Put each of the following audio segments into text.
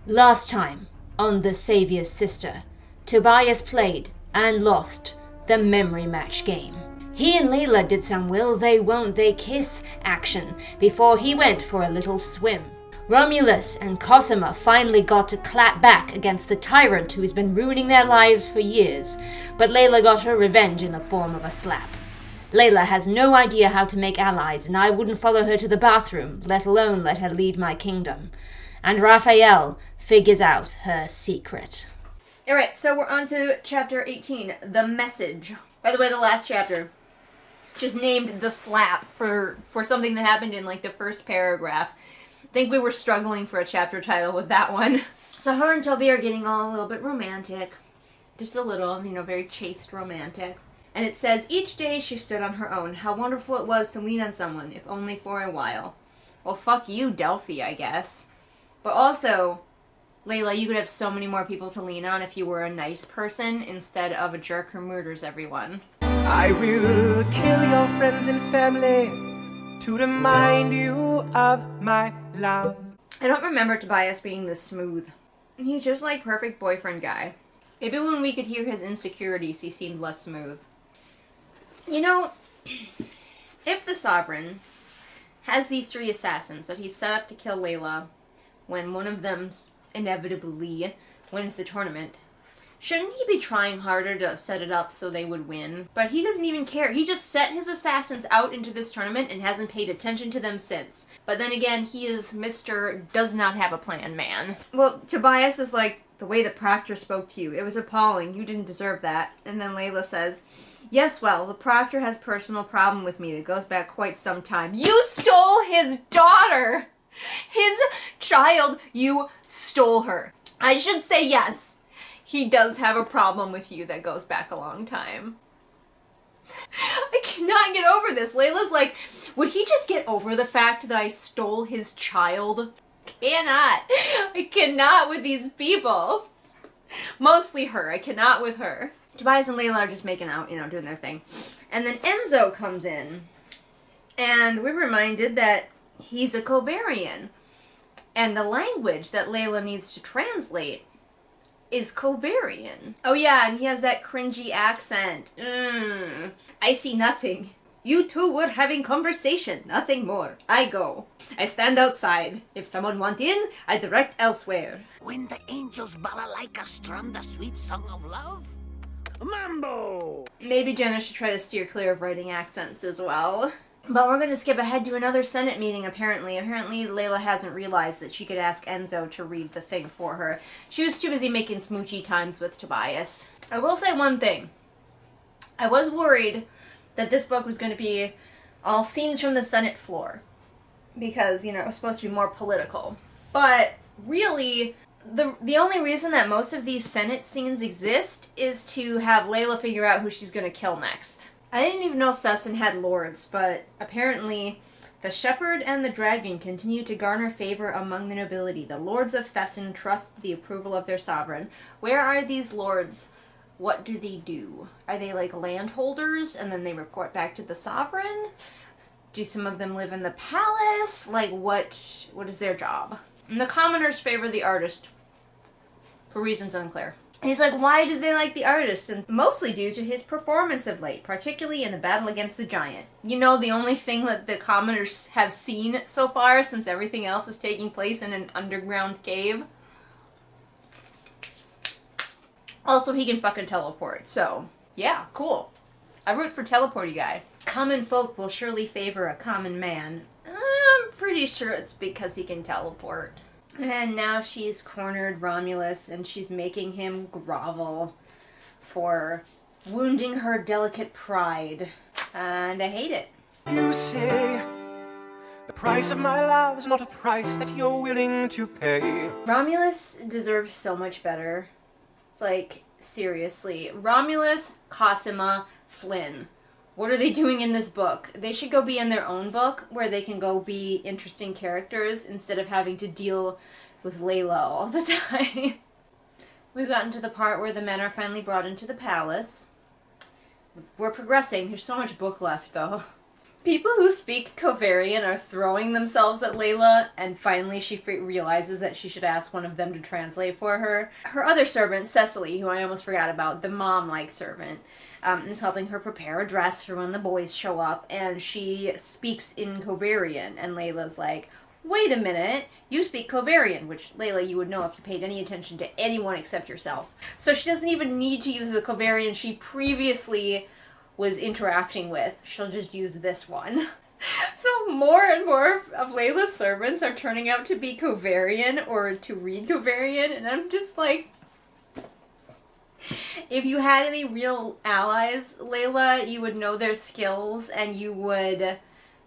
Last time, on The Savior's Sister, Tobias played, and lost, the memory match game. He and Leila did some will they won't they kiss action before he went for a little swim. Romulus and Cosima finally got to clap back against the tyrant who's been ruining their lives for years, but Leila got her revenge in the form of a slap. Leila has no idea how to make allies, and I wouldn't follow her to the bathroom, let alone let her lead my kingdom. And Raphael figures out her secret. Alright, so we're on to chapter 18, The Message. By the way, the last chapter just named The Slap for something that happened in like the first paragraph. I think we were struggling for a chapter title with that one. So her and Toby are getting all a little bit romantic. Just a little, very chaste romantic. And it says, each day she stood on her own. How wonderful it was to lean on someone, if only for a while. Well, fuck you, Delphi, I guess. But also, Leila, you could have so many more people to lean on if you were a nice person instead of a jerk who murders everyone. I will kill your friends and family to remind you of my love. I don't remember Tobias being this smooth. He's just like perfect boyfriend guy. Maybe when we could hear his insecurities, he seemed less smooth. If the Sovereign has these 3 assassins that he set up to kill Leila when one of them inevitably wins the tournament, shouldn't he be trying harder to set it up so they would win? But he doesn't even care. He just set his assassins out into this tournament and hasn't paid attention to them since. But then again, he is Mr. Does Not Have a Plan man. Well, Tobias is like, the way the proctor spoke to you, it was appalling. You didn't deserve that. And then Leila says, yes, well, the proctor has a personal problem with me that goes back quite some time. You stole his daughter! His child, you stole her. I should say yes. He does have a problem with you that goes back a long time. I cannot get over this. Leila's like, would he just get over the fact that I stole his child? I cannot with these people. Mostly her. I cannot with her. Tobias and Leila are just making out, doing their thing. And then Enzo comes in. And we're reminded that he's a Kovarian. And the language that Leila needs to translate is Kovarian. Oh yeah, and he has that cringy accent. I see nothing. You two were having conversation, nothing more. I go. I stand outside. If someone want in, I direct elsewhere. When the angels balalaika strum the sweet song of love? Mambo! Maybe Jenna should try to steer clear of writing accents as well. But we're going to skip ahead to another Senate meeting, apparently. Apparently, Leila hasn't realized that she could ask Enzo to read the thing for her. She was too busy making smoochy times with Tobias. I will say one thing. I was worried that this book was going to be all scenes from the Senate floor. Because, it was supposed to be more political. But, really, the only reason that most of these Senate scenes exist is to have Leila figure out who she's going to kill next. I didn't even know Thesson had lords, but apparently the shepherd and the dragon continue to garner favor among the nobility. The lords of Thesson trust the approval of their sovereign. Where are these lords? What do they do? Are they like landholders and then they report back to the sovereign? Do some of them live in the palace? Like what is their job? And the commoners favor the artist for reasons unclear. He's like, why do they like the artist? And mostly due to his performance of late, particularly in the battle against the giant. The only thing that the commoners have seen so far, since everything else is taking place in an underground cave. Also, he can fucking teleport, so yeah, cool. I root for teleporty guy. Common folk will surely favor a common man. I'm pretty sure it's because he can teleport. And now she's cornered Romulus and she's making him grovel for wounding her delicate pride. And I hate it. You say the price of my love is not a price that you're willing to pay. Romulus deserves so much better. Like, seriously. Romulus, Cosima, Flynn. What are they doing in this book? They should go be in their own book where they can go be interesting characters instead of having to deal with Leila all the time. We've gotten to the part where the men are finally brought into the palace. We're progressing. There's so much book left, though. People who speak Kovarian are throwing themselves at Leila, and finally she realizes that she should ask one of them to translate for her. Her other servant, Cecily, who I almost forgot about, the mom-like servant, is helping her prepare a dress for when the boys show up, and she speaks in Kovarian, and Leila's like, wait a minute, you speak Kovarian, which, Leila, you would know if you paid any attention to anyone except yourself. So she doesn't even need to use the Kovarian she previously was interacting with. She'll just use this one. So more and more of Leila's servants are turning out to be Kovarian or to read Kovarian, and I'm just like, if you had any real allies, Leila, you would know their skills and you would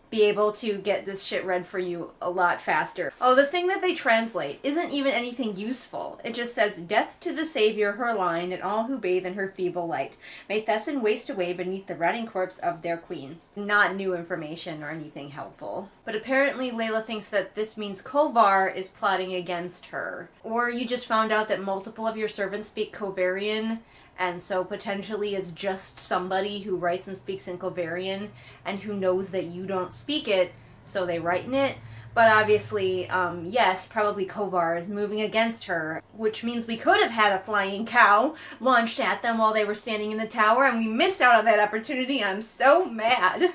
be able to get this shit read for you a lot faster. Oh, the thing that they translate isn't even anything useful. It just says, death to the savior, her line, and all who bathe in her feeble light. May Thesson waste away beneath the rotting corpse of their queen. Not new information or anything helpful. But apparently Leila thinks that this means Kovar is plotting against her. Or you just found out that multiple of your servants speak Kovarian, and so potentially it's just somebody who writes and speaks in Kovarian and who knows that you don't speak it, so they write in it. But obviously, yes, probably Kovar is moving against her, which means we could have had a flying cow launched at them while they were standing in the tower, and we missed out on that opportunity. I'm so mad. Jesus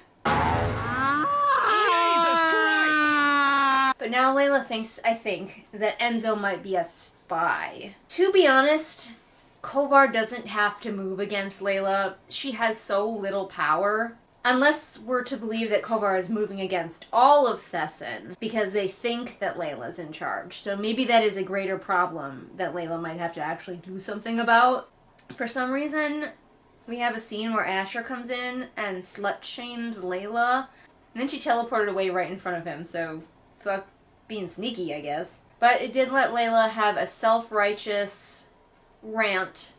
Christ! But now Leila thinks, I think, that Enzo might be a spy. To be honest, Kovar doesn't have to move against Leila. She has so little power. Unless we're to believe that Kovar is moving against all of Thesson because they think that Leila's in charge. So maybe that is a greater problem that Leila might have to actually do something about. For some reason, we have a scene where Asher comes in and slut-shames Leila. And then she teleported away right in front of him, so fuck being sneaky, I guess. But it did let Leila have a self-righteous rant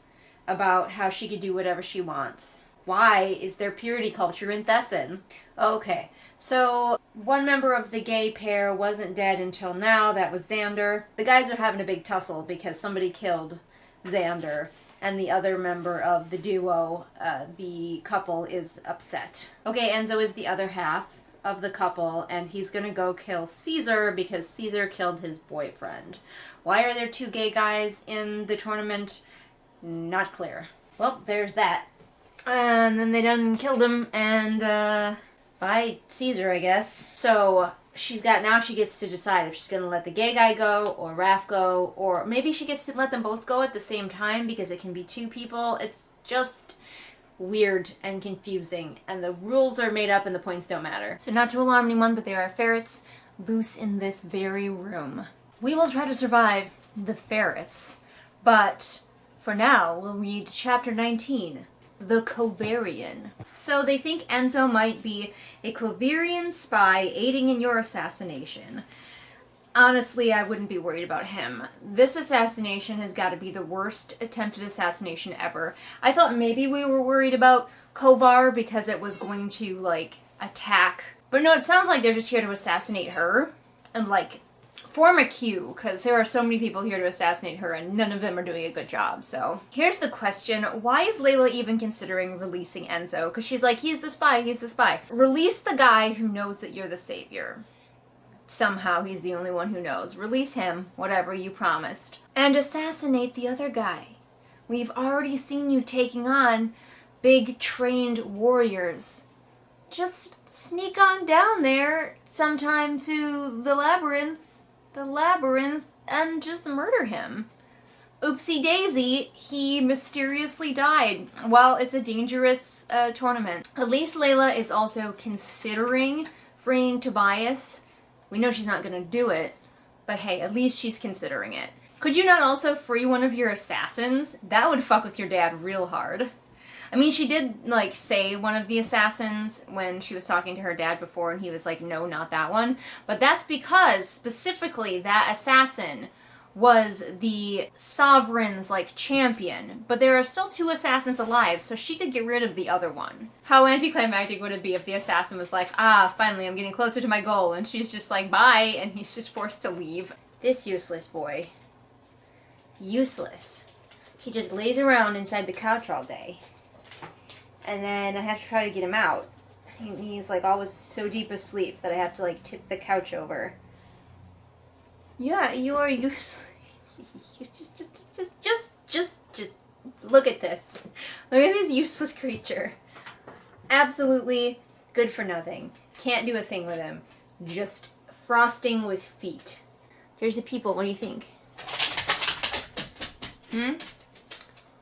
about how she could do whatever she wants. Why is there purity culture in Thesson? Okay, so one member of the gay pair wasn't dead until now. That was Xander. The guys are having a big tussle because somebody killed Xander, and the other member of the duo, the couple, is upset. Okay, Enzo is the other half of the couple, and he's gonna go kill Caesar because Caesar killed his boyfriend. Why are there two gay guys in the tournament? Not clear. Well, there's that. And then they done killed him, and, by Caesar, I guess. So, she gets to decide if she's gonna let the gay guy go, or Raph go, or maybe she gets to let them both go at the same time, because it can be two people. It's just weird and confusing, and the rules are made up and the points don't matter. So not to alarm anyone, but there are ferrets loose in this very room. We will try to survive the ferrets, but for now, we'll read chapter 19. The Kovarian. So they think Enzo might be a Kovarian spy aiding in your assassination. Honestly, I wouldn't be worried about him. This assassination has got to be the worst attempted assassination ever. I thought maybe we were worried about Kovar because it was going to, like, attack. But no, it sounds like they're just here to assassinate her and, like, form a queue, because there are so many people here to assassinate her and none of them are doing a good job. So here's the question: why is Leila even considering releasing Enzo? Because she's like, he's the spy, he's the spy. Release the guy who knows that you're the savior. Somehow he's the only one who knows. Release him, whatever you promised. And assassinate the other guy. We've already seen you taking on big trained warriors. Just sneak on down there sometime to the labyrinth, and just murder him. Oopsie daisy, he mysteriously died. Well, it's a dangerous tournament. At least Leila is also considering freeing Tobias. We know she's not gonna do it, but hey, at least she's considering it. Could you not also free one of your assassins? That would fuck with your dad real hard. I mean, she did, like, say one of the assassins when she was talking to her dad before, and he was like, no, not that one. But that's because, specifically, that assassin was the Sovereign's, like, champion. But there are still two assassins alive, so she could get rid of the other one. How anticlimactic would it be if the assassin was like, ah, finally, I'm getting closer to my goal, and she's just like, bye, and he's just forced to leave. This useless boy. Useless. He just lays around inside the couch all day. And then I have to try to get him out. He's like always so deep asleep that I have to like tip the couch over. Yeah, you are useless. Just look at this. Look at this useless creature. Absolutely good for nothing. Can't do a thing with him. Just frosting with feet. There's the people. What do you think?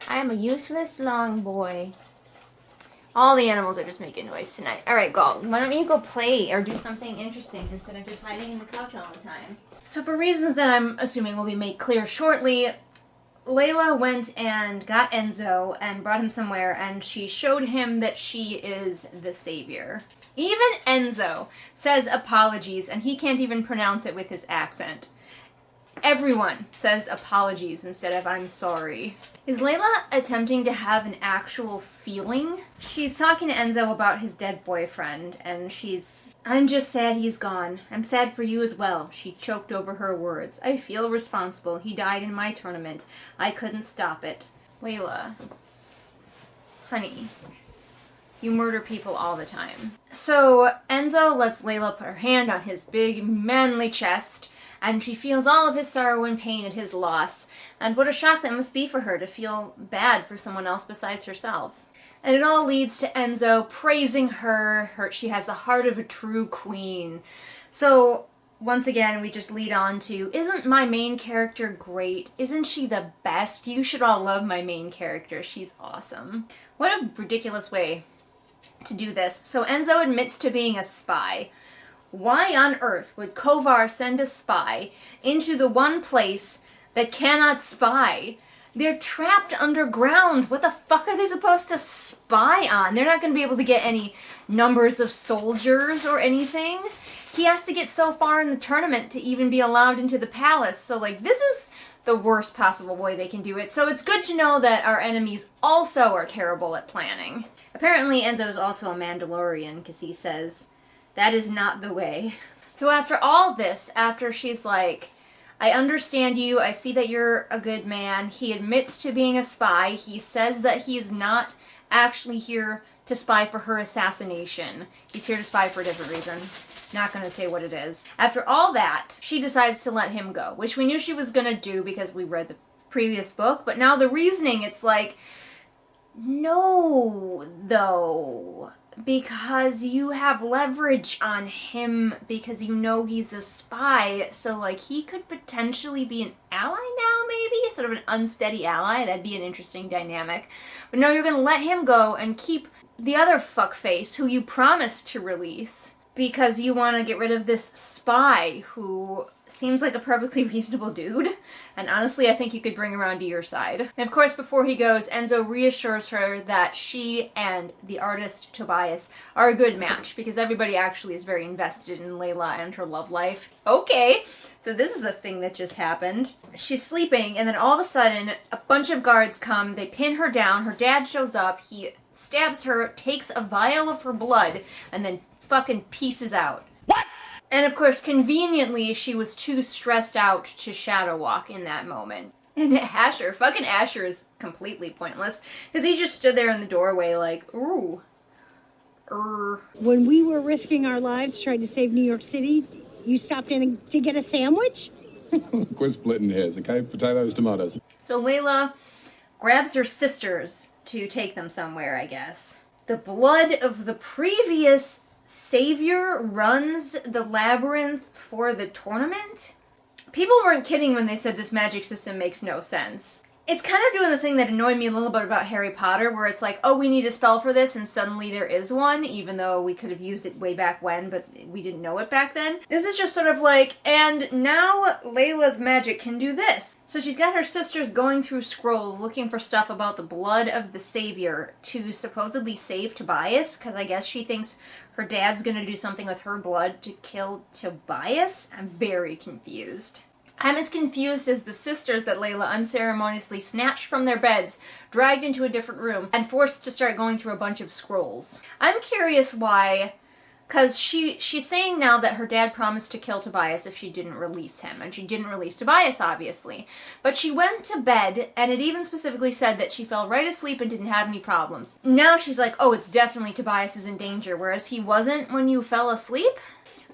I am a useless long boy. All the animals are just making noise tonight. Alright, Galt, why don't you go play or do something interesting instead of just hiding in the couch all the time? So for reasons that I'm assuming will be made clear shortly, Leila went and got Enzo and brought him somewhere, and she showed him that she is the savior. Even Enzo says apologies, and he can't even pronounce it with his accent. Everyone says apologies instead of I'm sorry. Is Leila attempting to have an actual feeling? She's talking to Enzo about his dead boyfriend, and I'm just sad he's gone. I'm sad for you as well. She choked over her words. I feel responsible. He died in my tournament. I couldn't stop it. Leila. Honey. You murder people all the time. So Enzo lets Leila put her hand on his big, manly chest, and she feels all of his sorrow and pain at his loss. And what a shock that must be for her to feel bad for someone else besides herself. And it all leads to Enzo praising her. She has the heart of a true queen. So once again, we just lead on to, isn't my main character great? Isn't she the best? You should all love my main character. She's awesome. What a ridiculous way to do this. So Enzo admits to being a spy. Why on earth would Kovar send a spy into the one place that cannot spy? They're trapped underground. What the fuck are they supposed to spy on? They're not going to be able to get any numbers of soldiers or anything. He has to get so far in the tournament to even be allowed into the palace. So, like, this is the worst possible way they can do it. So it's good to know that our enemies also are terrible at planning. Apparently, Enzo is also a Mandalorian, because he says, that is not the way. So after all this, after she's like, I understand you, I see that you're a good man, he admits to being a spy, he says that he's not actually here to spy for her assassination. He's here to spy for a different reason. Not gonna say what it is. After all that, she decides to let him go, which we knew she was gonna do because we read the previous book, but now the reasoning, it's like, no, though. Because you have leverage on him because you know he's a spy, so like he could potentially be an ally now, maybe? Sort of an unsteady ally. That'd be an interesting dynamic. But no, you're gonna let him go and keep the other fuckface who you promised to release because you want to get rid of this spy who seems like a perfectly reasonable dude, and honestly I think you could bring around to your side. And of course before he goes, Enzo reassures her that she and the artist Tobias are a good match because everybody actually is very invested in Leila and her love life. Okay, so this is a thing that just happened. She's sleeping and then all of a sudden a bunch of guards come, they pin her down, her dad shows up, he stabs her, takes a vial of her blood, and then fucking pieces out. What? And of course, conveniently, she was too stressed out to shadow walk in that moment. And fucking Asher is completely pointless, because he just stood there in the doorway like, ooh. When we were risking our lives trying to save New York City, you stopped in to get a sandwich? Quit splitting hairs, okay? Potatoes, tomatoes. So Leila grabs her sisters to take them somewhere, I guess. The blood of the previous savior runs the labyrinth for the tournament? People weren't kidding when they said this magic system makes no sense. It's kind of doing the thing that annoyed me a little bit about Harry Potter, where it's like, oh, we need a spell for this, and suddenly there is one, even though we could have used it way back when, but we didn't know it back then. This is just sort of like, and now Leila's magic can do this. So she's got her sisters going through scrolls looking for stuff about the blood of the savior to supposedly save Tobias, because I guess she thinks her dad's gonna do something with her blood to kill Tobias. I'm very confused. I'm as confused as the sisters that Leila unceremoniously snatched from their beds, dragged into a different room, and forced to start going through a bunch of scrolls. I'm curious why Because she's saying now that her dad promised to kill Tobias if she didn't release him, and she didn't release Tobias, obviously. But she went to bed, and it even specifically said that she fell right asleep and didn't have any problems. Now she's like, oh, it's definitely Tobias is in danger, whereas he wasn't when you fell asleep?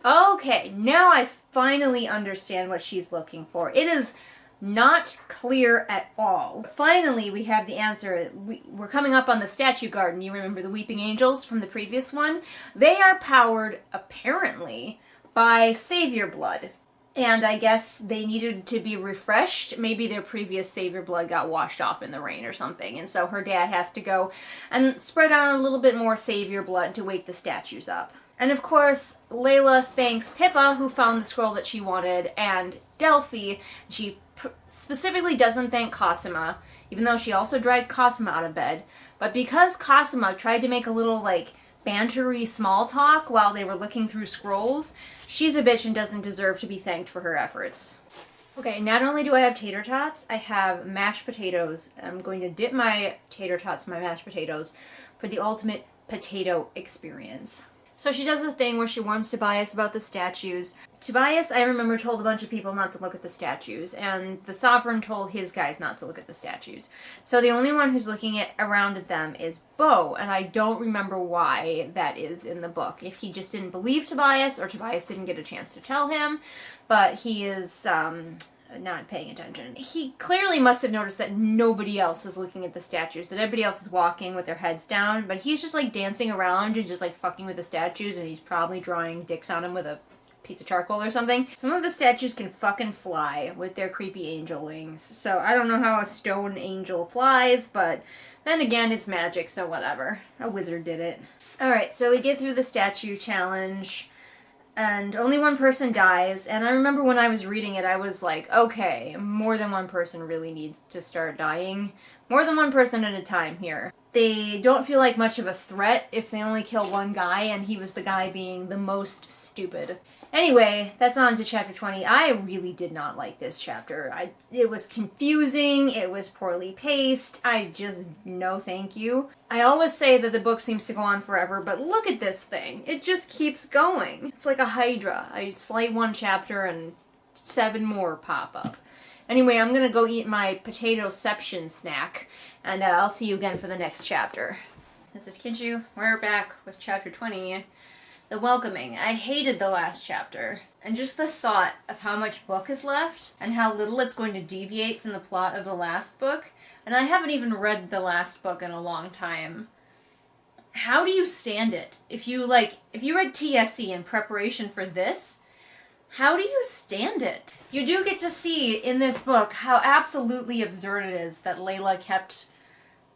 Okay, now I finally understand what she's looking for. It is not clear at all. Finally, we have the answer. We're coming up on the statue garden. You remember the weeping angels from the previous one? They are powered, apparently, by savior blood. And I guess they needed to be refreshed. Maybe their previous savior blood got washed off in the rain or something. And so her dad has to go and spread out a little bit more savior blood to wake the statues up. And of course, Leila thanks Pippa, who found the scroll that she wanted, and Delphi. She specifically doesn't thank Cosima, even though she also dragged Cosima out of bed. But because Cosima tried to make a little, like, bantery small talk while they were looking through scrolls, she's a bitch and doesn't deserve to be thanked for her efforts. Okay, not only do I have tater tots, I have mashed potatoes. I'm going to dip my tater tots in my mashed potatoes for the ultimate potato experience. So she does a thing where she warns Tobias about the statues. Tobias, I remember, told a bunch of people not to look at the statues, and the Sovereign told his guys not to look at the statues. So the only one who's looking around at them is Bo, and I don't remember why that is in the book. If he just didn't believe Tobias, or Tobias didn't get a chance to tell him, but he is, not paying attention. He clearly must have noticed that nobody else is looking at the statues, that everybody else is walking with their heads down, but he's just like dancing around and just like fucking with the statues, and he's probably drawing dicks on them with a piece of charcoal or something. Some of the statues can fucking fly with their creepy angel wings, so I don't know how a stone angel flies, but then again, it's magic, so whatever. A wizard did it. Alright, so we get through the statue challenge, and only one person dies, and I remember when I was reading it, I was like, okay, more than one person really needs to start dying. More than one person at a time here. They don't feel like much of a threat if they only kill one guy, and he was the guy being the most stupid. Anyway, that's on to chapter 20. I really did not like this chapter. It was confusing, it was poorly paced, no thank you. I always say that the book seems to go on forever, but look at this thing. It just keeps going. It's like a hydra. I slay one chapter and 7 more pop up. Anyway, I'm gonna go eat my potatoception snack, and I'll see you again for the next chapter. This is Kinju. We're back with chapter 20. The Welcoming. I hated the last chapter. And just the thought of how much book is left and how little it's going to deviate from the plot of the last book. And I haven't even read the last book in a long time. How do you stand it? If you read TSC in preparation for this, how do you stand it? You do get to see in this book how absolutely absurd it is that Leila kept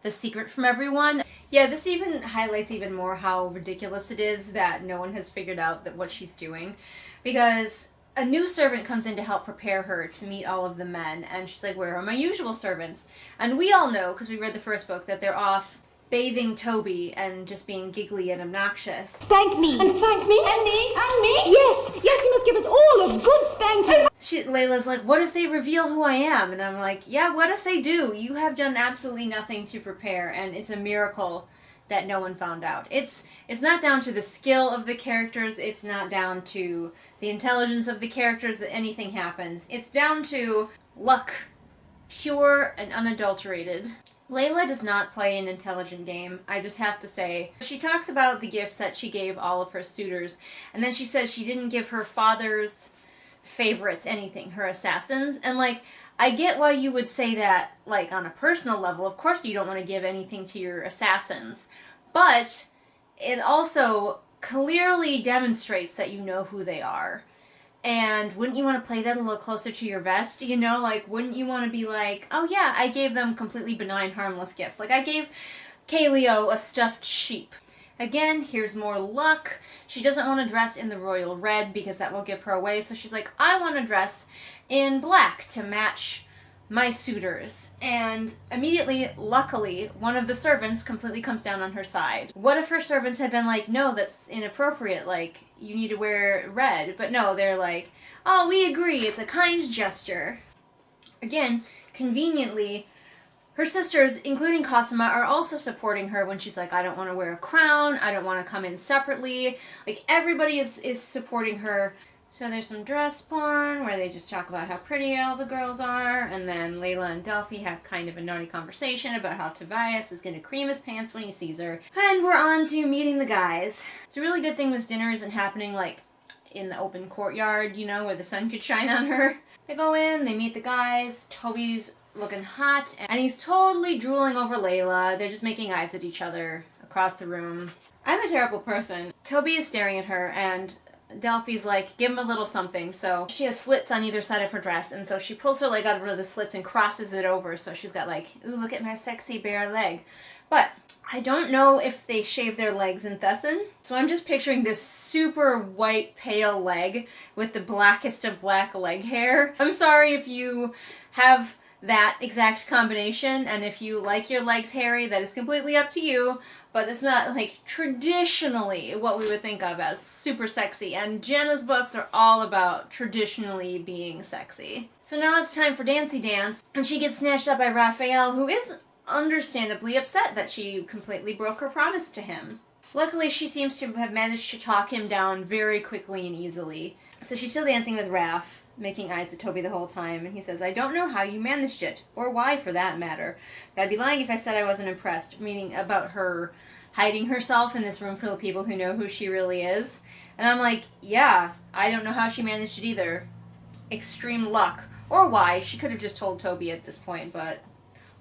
the secret from everyone. Yeah, this even highlights even more how ridiculous it is that no one has figured out that what she's doing. Because a new servant comes in to help prepare her to meet all of the men, and she's like, where are my usual servants? And we all know, because we read the first book, that they're off bathing Toby and just being giggly and obnoxious. Thank me. And thank me. And me. And me. Yes. Yes, you must give us all a good spanking. Layla's like, what if they reveal who I am? And I'm like, yeah, what if they do? You have done absolutely nothing to prepare, and it's a miracle that no one found out. It's not down to the skill of the characters, it's not down to the intelligence of the characters that anything happens. It's down to luck. Pure and unadulterated. Leila does not play an intelligent game, I just have to say. She talks about the gifts that she gave all of her suitors, and then she says she didn't give her father's favorites anything, her assassins, and like, I get why you would say that, like, on a personal level. Of course you don't want to give anything to your assassins, but it also clearly demonstrates that you know who they are. And wouldn't you want to play that a little closer to your vest? You know, like, wouldn't you want to be like, oh yeah, I gave them completely benign, harmless gifts. Like, I gave Kaleo a stuffed sheep. Again, here's more luck. She doesn't want to dress in the royal red because that will give her away, so she's like, I want to dress in black to match my suitors. And immediately, luckily, one of the servants completely comes down on her side. What if her servants had been like, no, that's inappropriate, like, you need to wear red? But no, they're like, oh, we agree, it's a kind gesture. Again, conveniently, Her sisters, including Cosima, are also supporting her when she's like, I don't want to wear a crown, I don't want to come in separately. Like, everybody is supporting her. So there's some dress porn where they just talk about how pretty all the girls are, and then Leila and Delphi have kind of a naughty conversation about how Tobias is going to cream his pants when he sees her. And we're on to meeting the guys. It's a really good thing this dinner isn't happening, like, in the open courtyard, you know, where the sun could shine on her. They go in, they meet the guys, Toby's looking hot, and he's totally drooling over Leila. They're just making eyes at each other across the room. I'm a terrible person. Toby is staring at her, and Delphi's like, give him a little something. So she has slits on either side of her dress, and so she pulls her leg out of one of the slits and crosses it over, so she's got like, ooh, look at my sexy bare leg. But I don't know if they shave their legs in Thesson, so I'm just picturing this super white, pale leg with the blackest of black leg hair. I'm sorry if you have that exact combination, and if you like your legs hairy, that is completely up to you, but it's not, like, traditionally what we would think of as super sexy, and Jenna's books are all about traditionally being sexy. So now it's time for Dancy Dance, and she gets snatched up by Raphael, who is understandably upset that she completely broke her promise to him. Luckily, she seems to have managed to talk him down very quickly and easily. So she's still dancing with Raph, making eyes at Toby the whole time, and he says, I don't know how you managed it, or why for that matter. But I'd be lying if I said I wasn't impressed, meaning about her hiding herself in this room full of people who know who she really is. And I'm like, yeah, I don't know how she managed it either. Extreme luck. Or why. She could have just told Toby at this point, but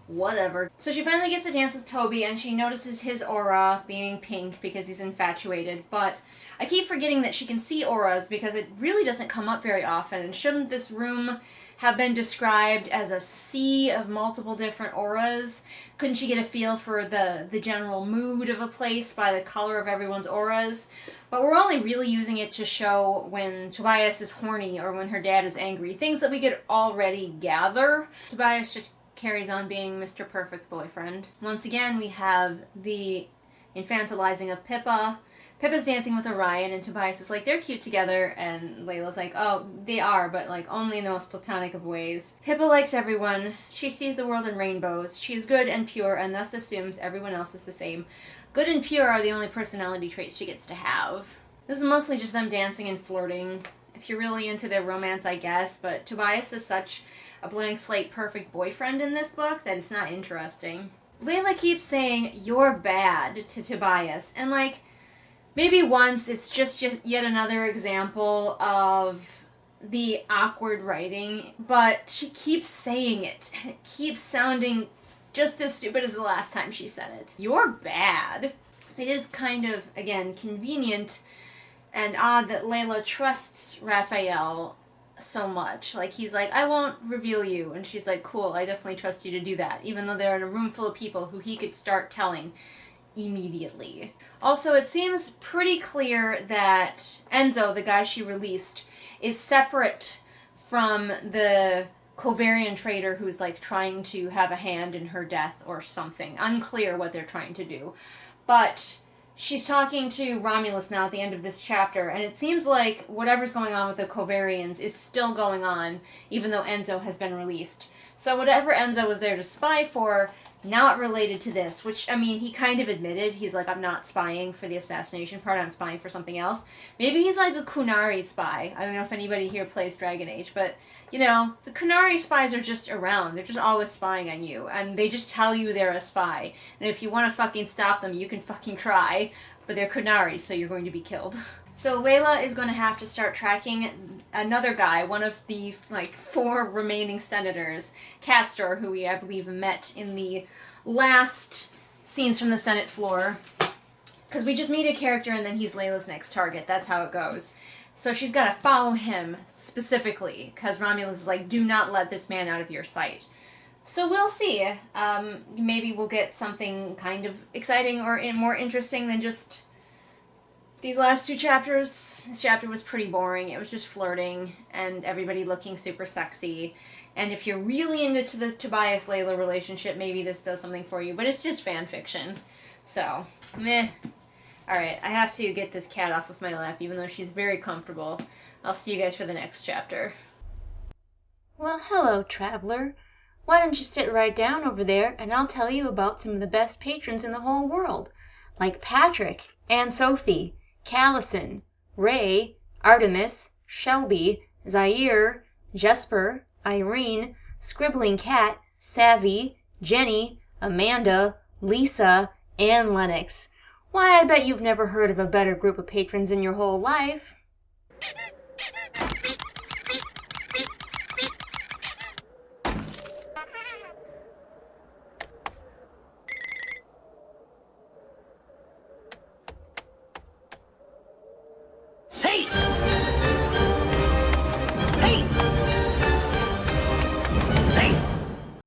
whatever. So she finally gets to dance with Toby, and she notices his aura being pink because he's infatuated, but I keep forgetting that she can see auras because it really doesn't come up very often. And shouldn't this room have been described as a sea of multiple different auras? Couldn't she get a feel for the general mood of a place by the color of everyone's auras? But we're only really using it to show when Tobias is horny or when her dad is angry. Things that we could already gather. Tobias just carries on being Mr. Perfect Boyfriend. Once again, we have the infantilizing of Pippa. Pippa's dancing with Orion, and Tobias is like, they're cute together, and Leila's like, oh, they are, but like only in the most platonic of ways. Pippa likes everyone. She sees the world in rainbows. She is good and pure, and thus assumes everyone else is the same. Good and pure are the only personality traits she gets to have. This is mostly just them dancing and flirting. If you're really into their romance, I guess, but Tobias is such a blank slate perfect boyfriend in this book that it's not interesting. Leila keeps saying, you're bad, to Tobias, and like, maybe once it's just yet another example of the awkward writing, but she keeps saying it, and it keeps sounding just as stupid as the last time she said it. You're bad. It is kind of, again, convenient and odd that Leila trusts Raphael so much. Like, he's like, I won't reveal you, and she's like, cool, I definitely trust you to do that, even though they're in a room full of people who he could start telling immediately. Also, it seems pretty clear that Enzo, the guy she released, is separate from the Kovarian traitor who's like trying to have a hand in her death or something. Unclear what they're trying to do. But she's talking to Romulus now at the end of this chapter, and it seems like whatever's going on with the Kovarians is still going on, even though Enzo has been released. So whatever Enzo was there to spy for, not related to this, which, I mean, he kind of admitted. He's like, I'm not spying for the assassination part, I'm spying for something else. Maybe he's like a Kunari spy. I don't know if anybody here plays Dragon Age, but, you know, the Kunari spies are just around. They're just always spying on you, and they just tell you they're a spy. And if you want to fucking stop them, you can fucking try, but they're Kunari, so you're going to be killed. So Leila is going to have to start tracking another guy, one of the, like, 4 remaining senators, Castor, who we, I believe, met in the last scenes from the Senate floor. Because we just meet a character and then he's Leila's next target. That's how it goes. So she's got to follow him specifically, because Romulus is like, do not let this man out of your sight. So we'll see. Maybe we'll get something kind of exciting or more interesting than just these last 2 chapters. This chapter was pretty boring. It was just flirting and everybody looking super sexy. And if you're really into the Tobias-Leila relationship, maybe this does something for you. But it's just fan fiction. So, meh. Alright, I have to get this cat off of my lap, even though she's very comfortable. I'll see you guys for the next chapter. Well, hello, traveler. Why don't you sit right down over there and I'll tell you about some of the best patrons in the whole world, like Patrick, Anne Sophie, Callison, Ray, Artemis, Shelby, Zaire, Jesper, Irene, Scribbling Cat, Savvy, Jenny, Amanda, Lisa, and Lennox. Why, I bet you've never heard of a better group of patrons in your whole life.